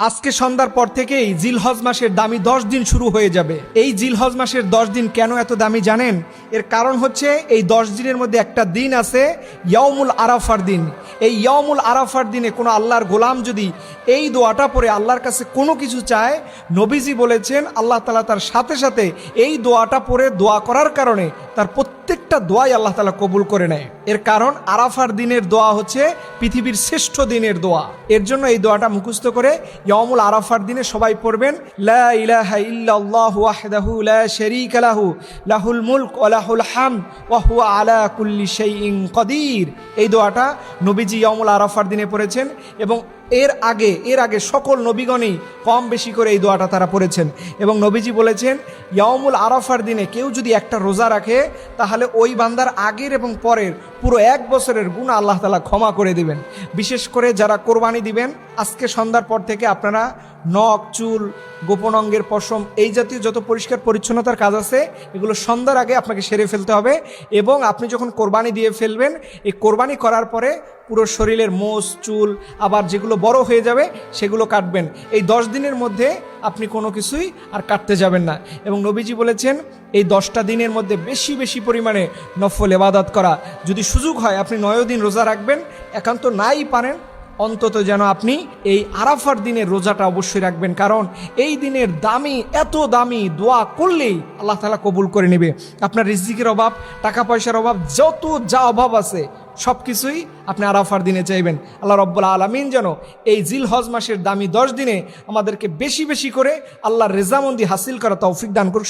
আজকে সন্ধ্যার পর থেকেই জিলহজ মাসের দামি 10 দিন শুরু হয়ে যাবে। এই জিলহজ মাসের 10 দিন কেন এত দামি জানেন? এর কারণ হচ্ছে এই 10 দিনের মধ্যে একটা দিন আছে ইয়াউমুল আরাফার দিন। এই ইয়াউমুল আরাফার দিনে কোনো আল্লাহর গোলাম যদি এই দোয়াটা পড়ে আল্লাহর কাছে কোনো কিছু চায়, নবীজি বলেছেন আল্লাহ তাআলা তার সাথে সাথে এই দোয়াটা পড়ে দোয়া করার কারণে তার প্রত্যেকটা দোয়াই আল্লাহ তাআলা কবুল করে নেয়। এর কারণ আরাফার দিনের দোয়া হচ্ছে পৃথিবীর শ্রেষ্ঠ দিনের দোয়া। এর জন্য এই দোয়াটা মুখস্থ করে ইয়াউমুল আরাফার দিনে সবাই পড়বেন, লা ইলাহা ইল্লাল্লাহু ওয়াহদাহু লা শারীকা লাহু লাহুল মুলক ওয়া লাহুল হামদ ওয়া হুয়া আলা কুল্লি শাইইন কাদির। এই দোয়াটা নবীজি ইয়াউমুল আরাফার দিনে পড়েছেন এবং এর আগে সকল নবীগণই কম বেশি করে এই দোয়াটা তারা পড়েছেন। এবং নবীজি বলেছেন ইয়াউমুল আরাফার দিনে কেউ যদি একটা রোজা রাখে তাহলে ওই বান্দার আগের এবং পরের পুরো 1 বছরের গুনাহ আল্লাহ তাআলা ক্ষমা করে দিবেন। বিশেষ করে যারা কোরবানি দিবেন, আজকে সন্ধ্যার পর থেকে আপনারা নখ, চুল, গোপন অঙ্গের পশম এই জাতীয় যত পরিষ্কার পরিচ্ছন্নতার কাজ আছে এগুলো সন্ধ্যার আগে আপনাকে সেরে ফেলতে হবে। এবং আপনি যখন কোরবানি দিয়ে ফেলবেন, এই কোরবানি করার পরে পুরো শরীরের মোষ, চুল আবার যেগুলো বড় হয়ে যাবে সেগুলো কাটবেন। এই 10 দিনের মধ্যে আপনি কোনো কিছুই আর কাটতে যাবেন না। এবং নবীজি বলেছেন এই 10টা দিনের মধ্যে বেশি বেশি পরিমাণে নফল ইবাদত করা। যদি সুযোগ হয় আপনি 9 দিন রোজা রাখবেন, একান্ত নাই পারেন অন্তত যেন আপনি এই আরাফার দিনের রোজাটা অবশ্যই রাখবেন। কারণ এই দিনের এত দামি দোয়া করলেই আল্লাহ তাআলা কবুল করে নেবে। আপনার রিজিকের অভাব, টাকা পয়সার অভাব, যা অভাব আছে সব কিছুই আপনি আরাফার দিনে চাইবেন। আল্লাহ রব্বুল আলামিন যেন এই জিলহজ মাসের দামি 10 দিনে আমাদেরকে বেশি বেশি করে আল্লাহর রেজামন্দি হাসিল করা তৌফিক দান করুক।